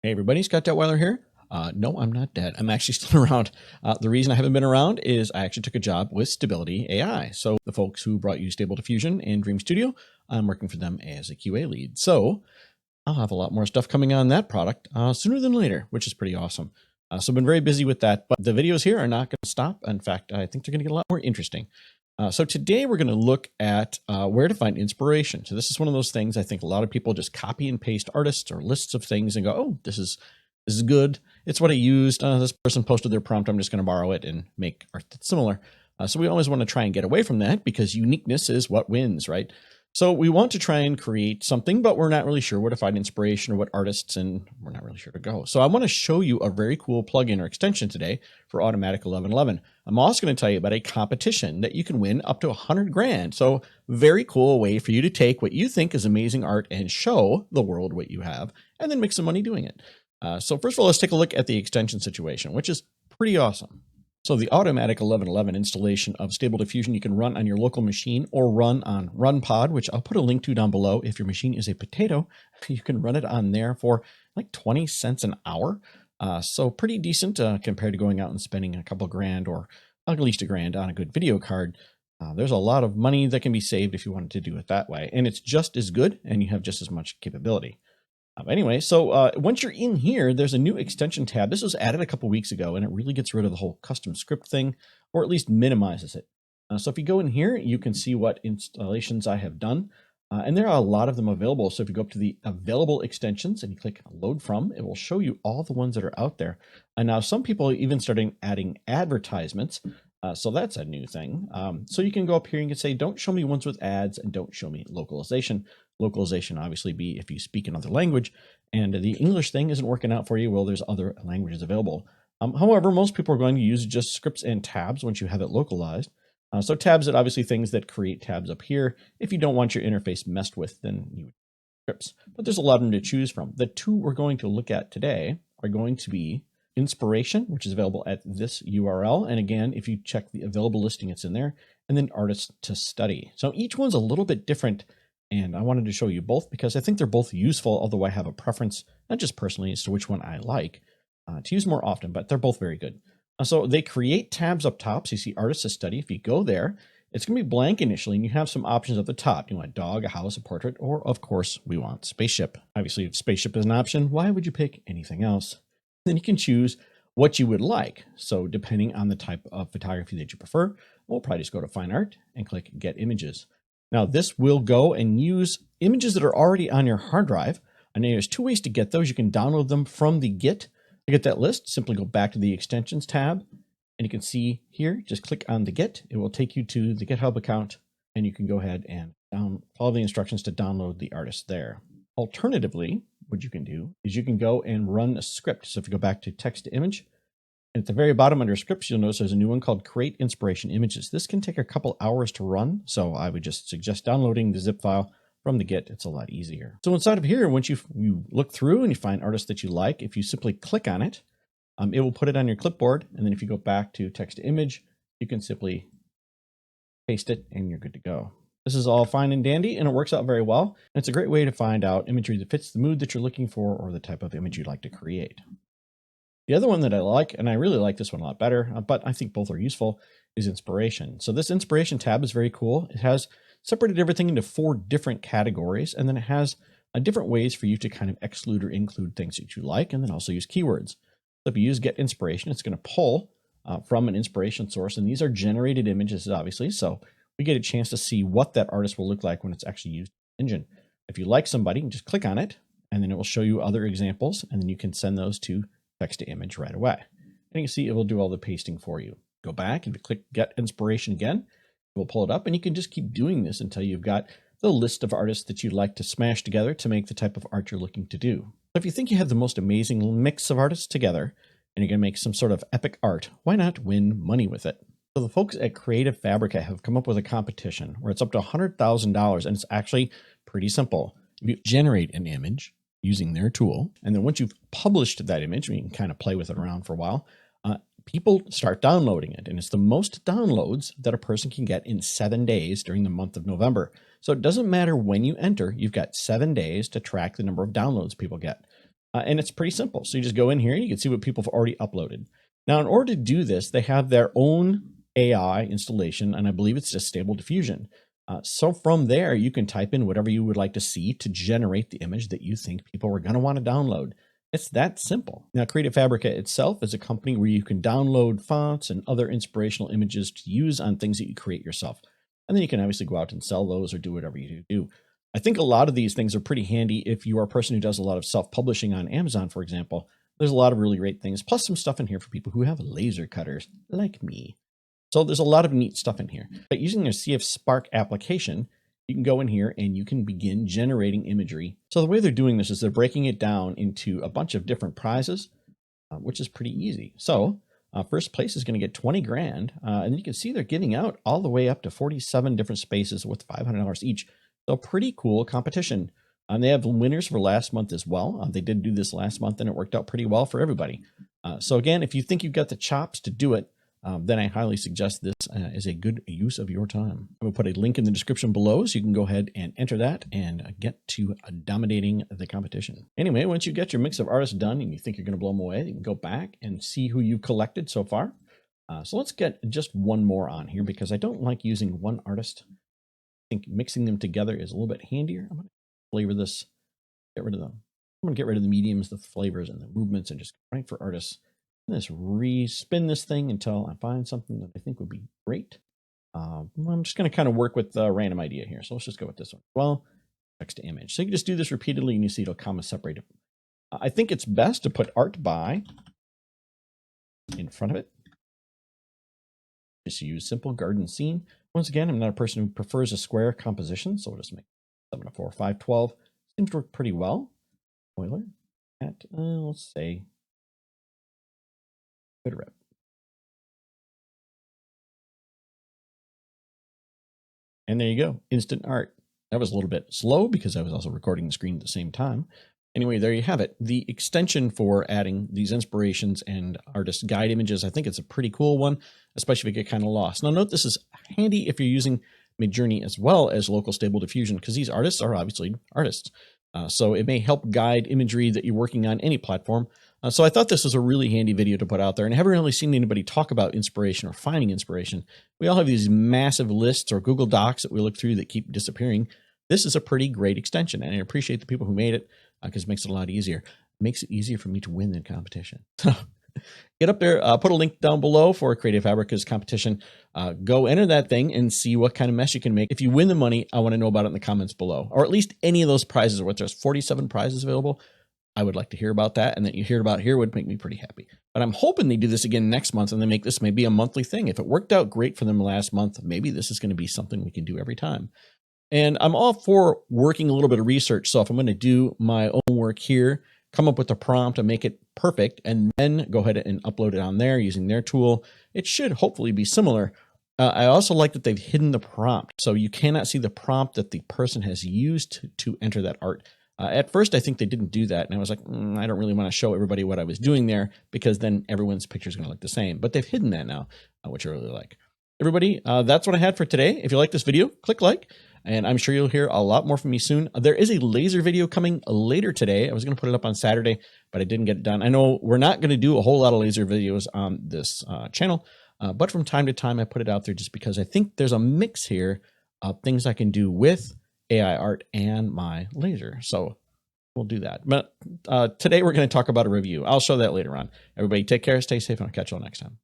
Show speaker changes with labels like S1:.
S1: Hey everybody, Scott Detweiler here. No, I'm not dead. I'm actually still around. The reason I haven't been around is I actually took a job with Stability AI. So the folks who brought you Stable Diffusion and DreamStudio, I'm working for them as a QA lead. So I'll have a lot more stuff coming on that product sooner than later, which is pretty awesome. So I've been very busy with that, but the videos here are not going to stop. In fact, I think they're going to get a lot more interesting. So today we're going to look at where to find inspiration. So this is one of those things I think a lot of people just copy and paste artists or lists of things and go, oh, this is good. It's what I used. This person posted their prompt. I'm just going to borrow it and make art that's similar. So we always want to try and get away from that because uniqueness is what wins, right? So we want to try and create something, but we're not really sure where to find inspiration or what artists, and we're not really sure to go. So I want to show you a very cool plugin or extension today for Automatic 1111. I'm also going to tell you about a competition that you can win up to 100 grand. So very cool way for you to take what you think is amazing art and show the world what you have, and then make some money doing it. So first of all, let's take a look at the extension situation, which is pretty awesome. So the Automatic 1111 installation of Stable Diffusion you can run on your local machine or run on RunPod, which I'll put a link to down below. If your machine is a potato, you can run it on there for like 20 cents an hour. So pretty decent compared to going out and spending a couple grand or at least $1,000 on a good video card. There's a lot of money that can be saved if you wanted to do it that way. And it's just as good and you have just as much capability. Anyway, so once you're in here, there's a new extension tab. This was added a couple weeks ago, and it really gets rid of the whole custom script thing, or at least minimizes it. So if you go in here, you can see what installations I have done, and there are a lot of them available. So if you go up to the available extensions and you click load from, it will show you all the ones that are out there. And now some people are even starting adding advertisements. So that's a new thing. So you can go up here and you can say, don't show me ones with ads and don't show me localization. Localization obviously be if you speak another language and the English thing isn't working out for you. Well, there's other languages available. However, most people are going to use just scripts and tabs once you have it localized. So tabs are obviously things that create tabs up here. If you don't want your interface messed with, then you would scripts. But there's a lot of them to choose from. The two we're going to look at today are going to be inspiration, which is available at this URL. And again, if you check the available listing, it's in there. And then artists to study. So each one's a little bit different. And I wanted to show you both because I think they're both useful, although I have a preference, not just personally as to which one I like to use more often, but they're both very good. So they create tabs up top. So you see artists to study. If you go there, it's going to be blank initially, and you have some options at the top. You want a dog, a house, a portrait, or of course, we want spaceship. Obviously, if spaceship is an option, why would you pick anything else? Then you can choose what you would like. So depending on the type of photography that you prefer, we'll probably just go to Fine Art and click Get Images. Now this will go and use images that are already on your hard drive. And there's two ways to get those. You can download them from the Git. To get that list, simply go back to the Extensions tab. And you can see here, just click on the Git. It will take you to the GitHub account. And you can go ahead and follow the instructions to download the artist there. Alternatively, what you can do is you can go and run a script. So if you go back to text to image, and at the very bottom under scripts, you'll notice there's a new one called Create Inspiration Images. This can take a couple hours to run. So I would just suggest downloading the zip file from the Git. It's a lot easier. So inside of here, once you look through and you find artists that you like, if you simply click on it, it will put it on your clipboard. And then if you go back to text to image, you can simply paste it and you're good to go. This is all fine and dandy, and it works out very well. And it's a great way to find out imagery that fits the mood that you're looking for or the type of image you'd like to create. The other one that I like, and I really like this one a lot better, but I think both are useful, is inspiration. So this inspiration tab is very cool. It has separated everything into 4 different categories, and then it has different ways for you to kind of exclude or include things that you like, and then also use keywords. So if you use Get Inspiration, it's going to pull from an inspiration source, and these are generated images, obviously. So we get a chance to see what that artist will look like when it's actually used in the engine. If you like somebody, just click on it, and then it will show you other examples, and then you can send those to text to image right away. And you can see it will do all the pasting for you. Go back and click Get Inspiration again. It will pull it up, and you can just keep doing this until you've got the list of artists that you'd like to smash together to make the type of art you're looking to do. So if you think you have the most amazing mix of artists together, and you're going to make some sort of epic art, why not win money with it? So the folks at Creative Fabrica have come up with a competition where it's up to $100,000, and it's actually pretty simple. If you generate an image using their tool, and then once you've published that image, you can kind of play with it around for a while, people start downloading it. And it's the most downloads that a person can get in 7 days during the month of November. So it doesn't matter when you enter, you've got 7 days to track the number of downloads people get. And it's pretty simple. So you just go in here, you can see what people have already uploaded. Now, in order to do this, they have their own AI installation, and I believe it's just Stable Diffusion. So from there, you can type in whatever you would like to see to generate the image that you think people are going to want to download. It's that simple. Now, Creative Fabrica itself is a company where you can download fonts and other inspirational images to use on things that you create yourself. And then you can obviously go out and sell those or do whatever you do. I think a lot of these things are pretty handy if you are a person who does a lot of self-publishing on Amazon, for example. There's a lot of really great things, plus some stuff in here for people who have laser cutters like me. So there's a lot of neat stuff in here. But using their CF Spark application, you can go in here and you can begin generating imagery. So the way they're doing this is they're breaking it down into a bunch of different prizes, which is pretty easy. So first place is going to get 20 grand. And you can see they're giving out all the way up to 47 different spaces with $500 each. So pretty cool competition. And they have winners for last month as well. They did do this last month and it worked out pretty well for everybody. So again, if you think you've got the chops to do it, then I highly suggest this is a good use of your time. I will put a link in the description below so you can go ahead and enter that and get to dominating the competition. Anyway, once you get your mix of artists done and you think you're going to blow them away, you can go back and see who you've collected so far. So let's get just one more on here because I don't like using one artist. I think mixing them together is a little bit handier. I'm going to flavor this, get rid of them. I'm going to get rid of the mediums, the flavors, and the movements and just right for artists. Just respin this thing until I find something that I think would be great. I'm just going to kind of work with a random idea here. So let's just go with this one. Well, text to image. So you can just do this repeatedly and you see it'll comma separate it. I think it's best to put art by in front of it. Just use simple garden scene. Once again, I'm not a person who prefers a square composition, so we'll just make 7 to 4, 5, 12. Seems to work pretty well. Spoiler at, let's say, good rep. And there you go, instant art. That was a little bit slow because I was also recording the screen at the same time. Anyway, there you have it. The extension for adding these inspirations and artist guide images, I think it's a pretty cool one, especially if you get kind of lost. Now note this is handy if you're using MidJourney as well as local Stable Diffusion because these artists are obviously artists. So it may help guide imagery that you're working on any platform. So I thought this was a really handy video to put out there, and I haven't really seen anybody talk about inspiration or finding inspiration. We all have these massive lists or Google Docs that we look through that keep disappearing. This is a pretty great extension, and I appreciate the people who made it because it makes it a lot easier. It makes it easier for me to win the competition. So get up there, put a link down below for Creative Fabrica's competition. Go enter that thing and see what kind of mess you can make. If you win the money, I want to know about it in the comments below, or at least any of those prizes. What there's 47 prizes available. I would like to hear about that, and that you hear about here would make me pretty happy. But I'm hoping they do this again next month and they make this maybe a monthly thing. If it worked out great for them last month, maybe this is going to be something we can do every time. And I'm all for working a little bit of research. So if I'm going to do my own work here, come up with a prompt and make it perfect, and then go ahead and upload it on there using their tool, it should hopefully be similar. I also like that they've hidden the prompt. So you cannot see the prompt that the person has used to enter that art. At first, I think they didn't do that. And I was like, I don't really want to show everybody what I was doing there because then everyone's picture is going to look the same. But they've hidden that now, which I really like. Everybody, that's what I had for today. If you like this video, click like, and I'm sure you'll hear a lot more from me soon. There is a laser video coming later today. I was going to put it up on Saturday, but I didn't get it done. I know we're not going to do a whole lot of laser videos on this channel, but from time to time, I put it out there just because I think there's a mix here of things I can do with AI art and my laser. So we'll do that. But today we're going to talk about a review. I'll show that later on. Everybody take care, stay safe, and I'll catch you all next time.